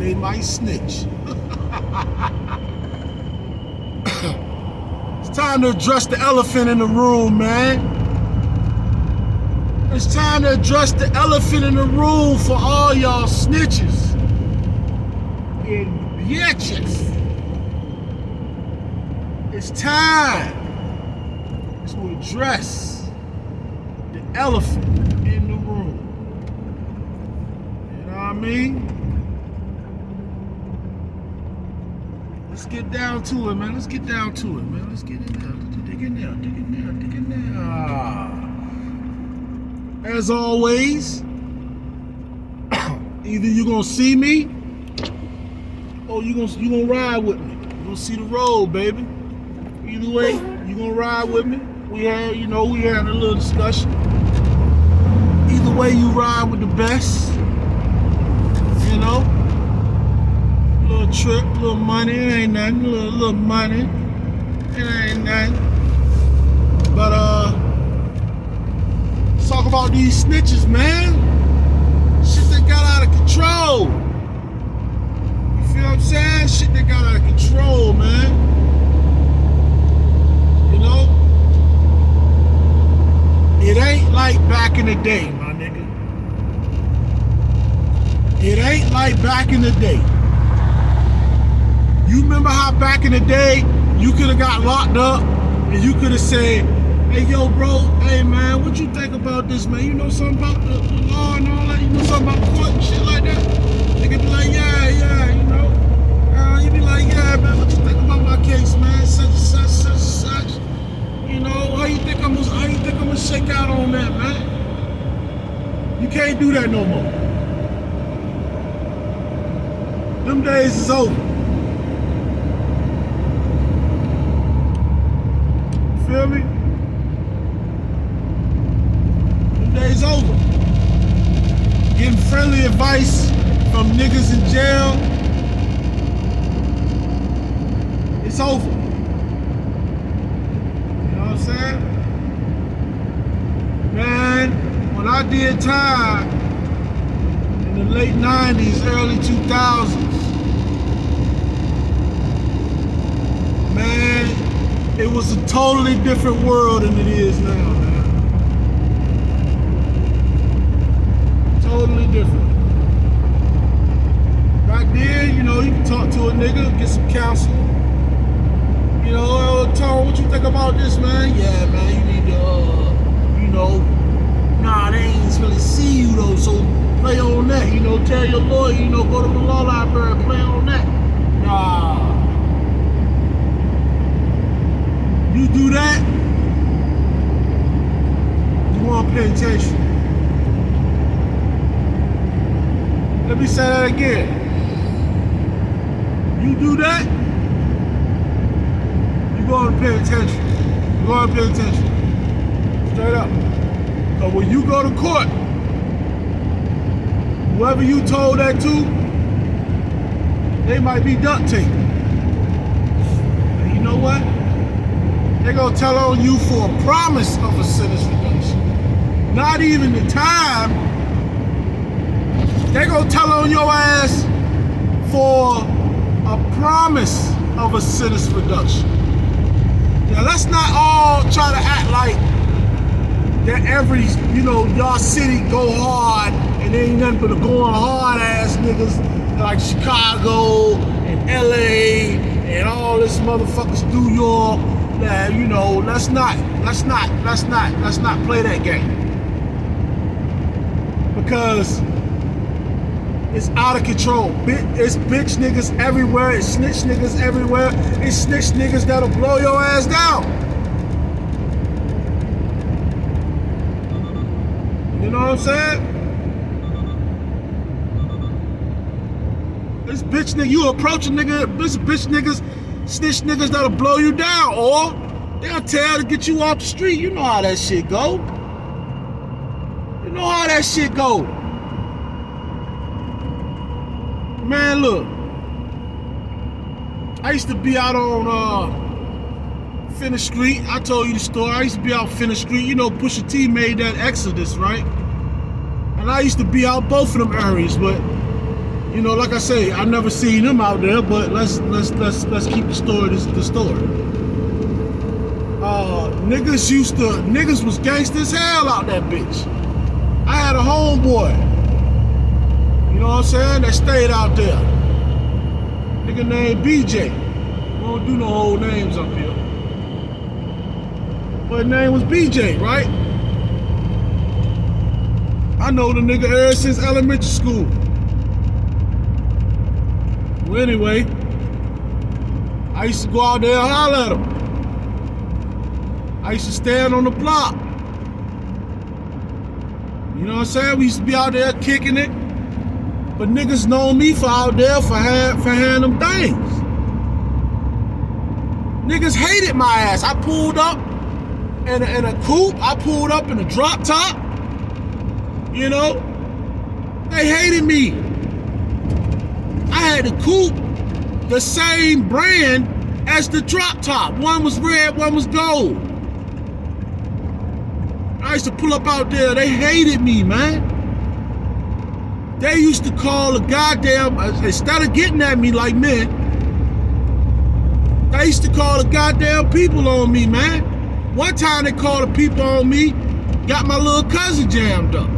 they might snitch. It's time to address the elephant in the room, man. It's time to address the elephant in the room for all y'all snitches and bitches. It's time to address the elephant in the room. You know what I mean? Let's get down to it, man. Let's get down to it, man. Let's get in there. Dig in there. Dig in there. Dig in there. As always, either you're gonna see me or you gonna ride with me. You're gonna see the road, baby. Either way, you gonna ride with me. We had a little discussion. Either way, you ride with the best. You know, little trip, little money, it ain't nothing. Little money, it ain't nothing. But let's talk about these snitches, man. Shit that got out of control. You feel what I'm saying? Shit that got out of control, man. You know? It ain't like back in the day, my nigga. It ain't like back in the day. You remember how back in the day you could have got locked up and you could have said, hey, yo, bro, hey, man, what you think about this, man? You know something about the law and all that? You know something about the court and shit like that? They could be like, yeah, you know. You be like, yeah, man, what you think about my case, man? Such and such, such and such. You know, how you think I'm gonna shake out on that, man? You can't do that no more. Them days is over. Feel me? Days over. Getting friendly advice from niggas in jail. It's over. You know what I'm saying? Man, when I did time in the late 90s, early 2000s, man, it was a totally different world than it is now, man. Totally different. Back then, you know, you can talk to a nigga, get some counsel. You know, tell him what you think about this, man. Yeah, man, you need to, you know, nah, they ain't really see you though, so play on that. You know, tell your lawyer, you know, go to the law library and play on that. Nah. You do that, you want penitentiary. Let me say that again. You do that, you go to penitentiary. You go to penitentiary. Straight up. So when you go to court, whoever you told that to, they might be duct taped. And you know what? They're gonna tell on you for a promise of a sentence reduction. Not even the time. They're gonna tell on your ass for a promise of a sentence reduction. Now let's not all try to act like that every, you know, y'all city go hard and there ain't nothing but a going hard ass niggas like Chicago and LA and all this motherfuckers New York. That, you know, let's not play that game. Because it's out of control. It's bitch niggas everywhere. It's snitch niggas everywhere. It's snitch niggas that'll blow your ass down. You know what I'm saying? This bitch nigga, you approach a nigga, this bitch niggas, snitch niggas that'll blow you down, or they'll tell to get you off the street. You know how that shit go. You know how that shit go. Man, look. I used to be out on Finner Street. I told you the story. I used to be out Finner Street. You know, Pusha T made that Exodus, right? And I used to be out both of them areas, but You know, like I say, I never seen him out there, but let's keep the story the story. Niggas was gangsta as hell out that bitch. I had a homeboy, you know what I'm saying, that stayed out there. Nigga named BJ. We don't do no whole names up here. But his name was BJ, right? I know the nigga ever since elementary school. Well, anyway, I used to go out there and holler at him. I used to stand on the block. You know what I'm saying? We used to be out there kicking it. But niggas know me for out there for having them things. Niggas hated my ass. I pulled up in a coupe. I pulled up in a drop top. You know? They hated me. I had the coupe, the same brand as the drop top. One was red, one was gold. I used to pull up out there. They hated me, man. They used to call the goddamn, instead of getting at me like men, they used to call the goddamn people on me, man. One time they called the people on me, got my little cousin jammed up.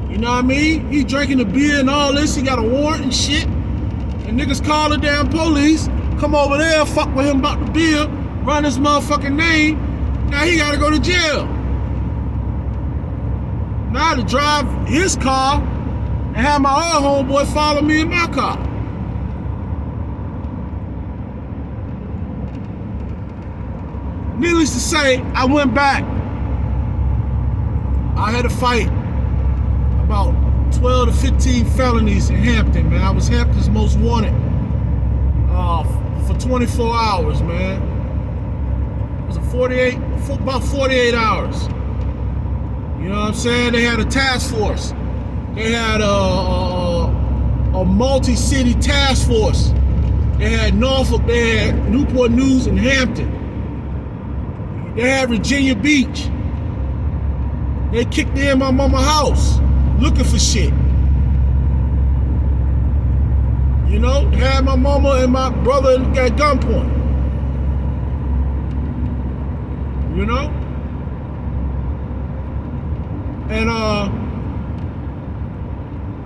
You know what I mean? He drinking a beer and all this. He got a warrant and shit. And niggas call the damn police, come over there, fuck with him about the beer, run his motherfucking name. Now he gotta go to jail. Now I had to drive his car and have my other homeboy follow me in my car. Needless to say, I went back. I had to fight about 12 to 15 felonies in Hampton, man. I was Hampton's most wanted for 24 hours, man. It was about 48 hours. You know what I'm saying? They had a task force. They had a multi-city task force. They had Norfolk, they had Newport News and Hampton. They had Virginia Beach. They kicked in my mama's house looking for shit. You know, had my mama and my brother at gunpoint. You know? And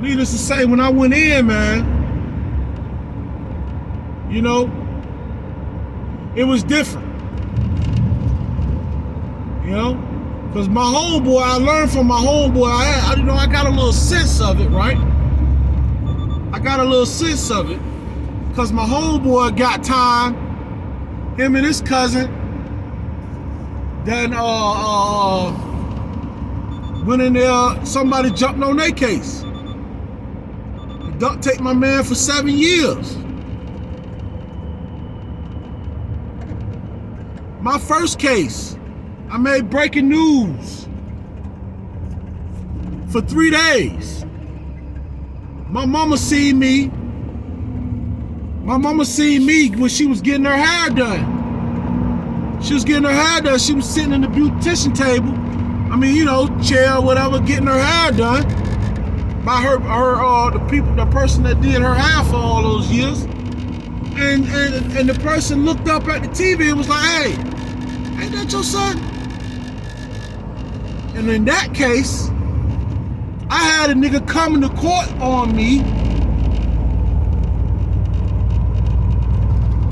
needless to say, when I went in, man, you know, it was different. You know? Because my homeboy, I learned from my homeboy, I got a little sense of it, right? I got a little sense of it. Because my homeboy got time, him and his cousin, then went in there, somebody jumped on their case. The duck take my man for 7 years. My first case, I made breaking news for 3 days. My mama seen me when she was getting her hair done. She was getting her hair done. She was sitting in the beautician table. I mean, you know, chair or whatever, getting her hair done by the person that did her hair for all those years. And the person looked up at the TV and was like, "Hey, ain't that your son?" And in that case, I had a nigga coming to court on me,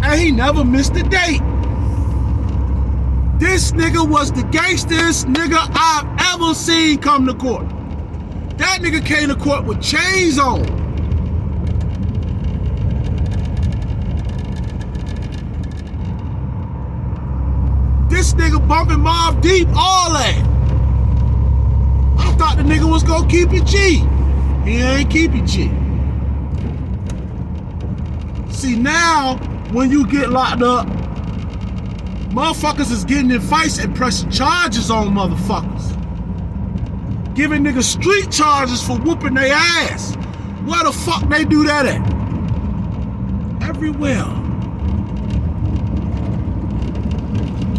and he never missed a date. This nigga was the gangsterest nigga I've ever seen come to court. That nigga came to court with chains on. This nigga bumping Mobb Deep, all that. I thought the nigga was gonna keep it G. He ain't keep it G. See, now, when you get locked up, motherfuckers is getting in fights and pressing charges on motherfuckers. Giving niggas street charges for whooping their ass. Where the fuck they do that at? Everywhere.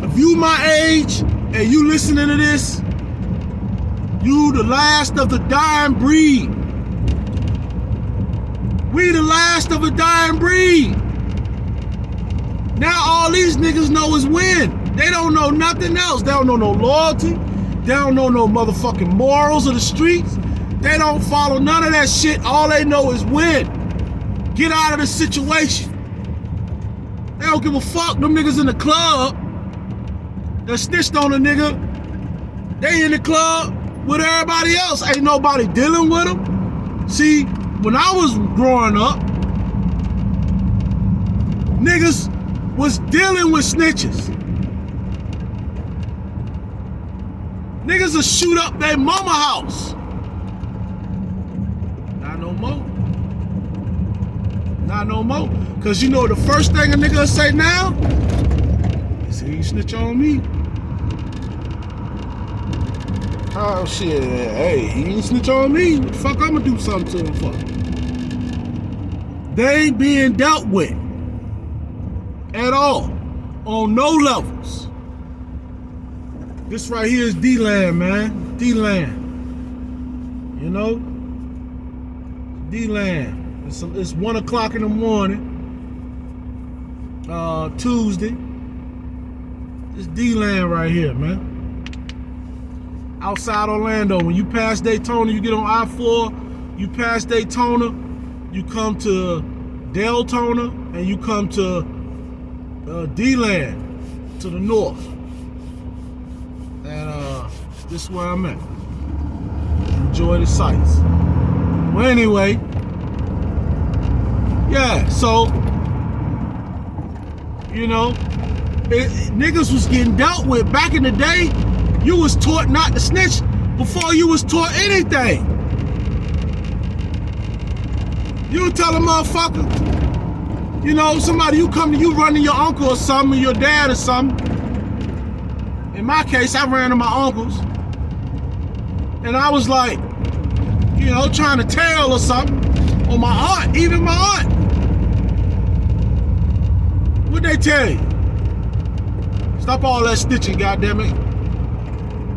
If you my age and you listening to this, You the last of the dying breed. We the last of a dying breed. Now all these niggas know is win. They don't know nothing else. They don't know no loyalty. They don't know no motherfucking morals of the streets. They don't follow none of that shit. All they know is win. Get out of the situation. They don't give a fuck. Them niggas in the club that snitched on a nigga, they in the club with everybody else. Ain't nobody dealing with them. See, when I was growing up, niggas was dealing with snitches. Niggas will shoot up their mama house. Not no more. Not no more. Cause you know the first thing a nigga will say now is he ain't snitch on me. Oh shit, hey, he ain't snitch on me. What the fuck I'm gonna do something to him for? They ain't being dealt with at all, on no levels. This right here is D-Land, man. D-Land. You know? D-Land. It's 1 o'clock in the morning. Tuesday. It's D-Land right here, man. Outside Orlando. When you pass Daytona, you get on I-4, you pass Daytona, you come to Deltona, and you come to D-Land to the north. And this is where I'm at. Enjoy the sights. Well, anyway, yeah, so, you know, niggas was getting dealt with. Back in the day, you was taught not to snitch before you was taught anything. You tell a motherfucker, you know, somebody, you come to you running your uncle or something, or your dad or something. In my case, I ran to my uncles. And I was like, you know, trying to tell or something. Or my aunt, even my aunt. What'd they tell you? Stop all that snitching, goddammit.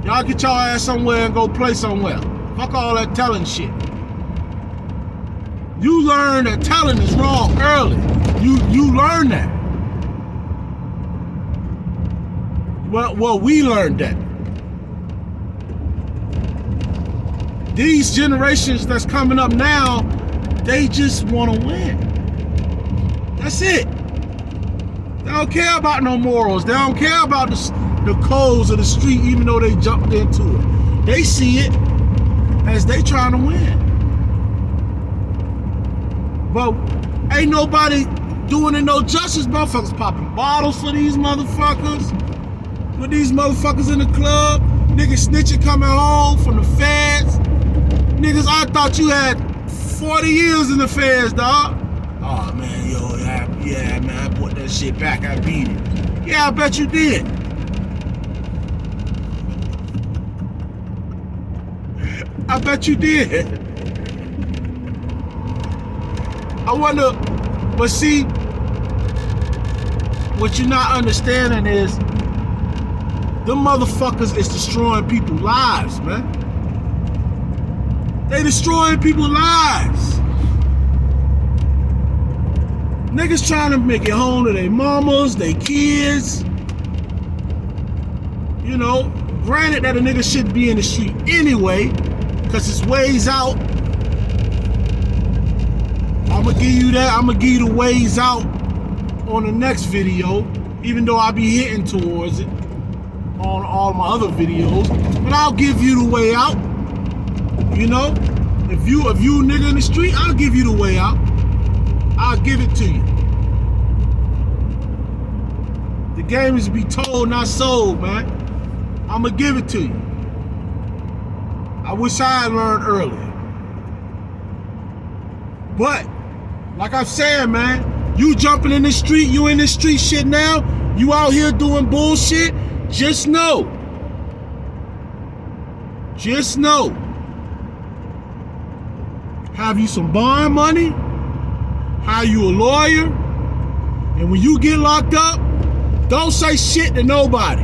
Y'all get your ass somewhere and go play somewhere. Fuck all that telling shit. You learn that telling is wrong early. You learn that. Well, we learned that. These generations that's coming up now, they just want to win. That's it. They don't care about no morals. They don't care about the codes of the street, even though they jumped into it. They see it as they trying to win. But ain't nobody doing it no justice. Motherfuckers popping bottles for these motherfuckers. With these motherfuckers in the club. Niggas snitching coming home from the feds. Niggas, I thought you had 40 years in the feds, dog. Oh man, yo, yeah, man, I brought that shit back, I beat it. Yeah, I bet you did. I bet you did. I wonder, but see, what you're not understanding is them motherfuckers is destroying people's lives, man. They destroying people's lives. Niggas trying to make it home to their mamas, their kids. You know, granted that a nigga shouldn't be in the street anyway, because it's ways out. I'ma give you that. I'ma give you the ways out on the next video, even though I be hitting towards it on all my other videos. But I'll give you the way out. You know, if you nigga in the street, I'll give you the way out. I'll give it to you. The game is to be told, not sold, man. I'ma give it to you. I wish I had learned earlier. But, like I'm saying, man, you jumping in the street, you in this street shit now, you out here doing bullshit, just know. Just know. Have you some bond money? Hire you a lawyer? And when you get locked up, don't say shit to nobody.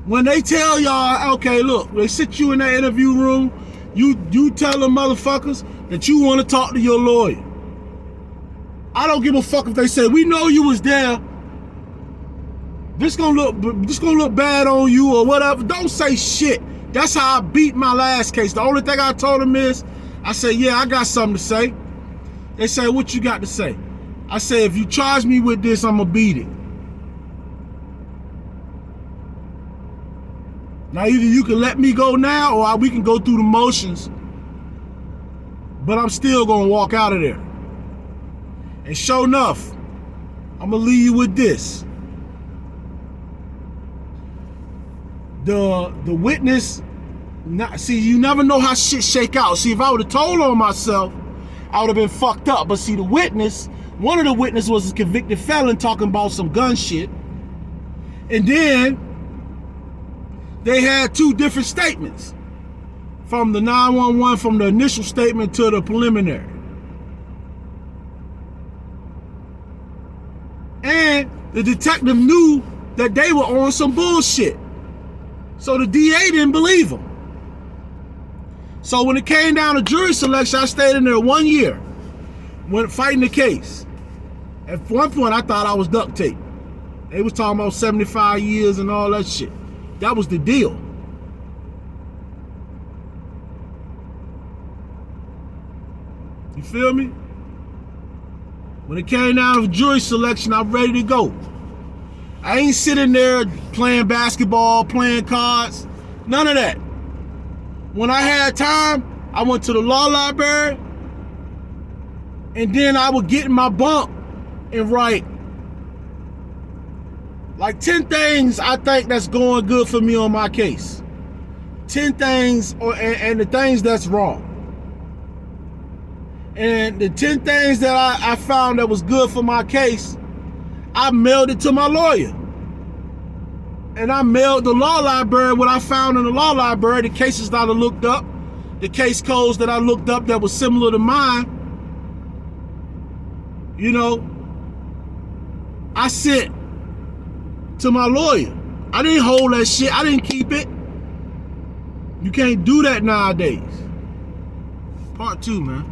When they tell y'all, okay, look, they sit you in that interview room, you tell them motherfuckers that you want to talk to your lawyer. I don't give a fuck if they say, we know you was there. This gonna look bad on you or whatever. Don't say shit. That's how I beat my last case. The only thing I told them is, I said, yeah, I got something to say. They say, what you got to say? I said, if you charge me with this, I'm gonna beat it. Now either you can let me go now or we can go through the motions, but I'm still gonna walk out of there. And sure enough, I'm gonna leave you with this. The witness, see, you never know how shit shake out. See, if I would have told on myself, I would have been fucked up. But see, the witness, one of the witnesses was a convicted felon talking about some gun shit. And then they had two different statements from the 911, from the initial statement to the preliminary. And the detective knew that they were on some bullshit. So the DA didn't believe him. So when it came down to jury selection, I stayed in there 1 year, went fighting the case. At one point, I thought I was duct tape. They was talking about 75 years and all that shit. That was the deal. You feel me? When it came down to jury selection, I'm ready to go. I ain't sitting there playing basketball, playing cards, none of that. When I had time, I went to the law library, and then I would get in my bunk and write like 10 things I think that's going good for me on my case. 10 things, and the things that's wrong. And the 10 things that I found that was good for my case, I mailed it to my lawyer. And I mailed the law library what I found in the law library, the cases that I looked up, the case codes that I looked up that was similar to mine. You know, I sent to my lawyer. I didn't hold that shit. I didn't keep it. You can't do that nowadays. Part 2, man.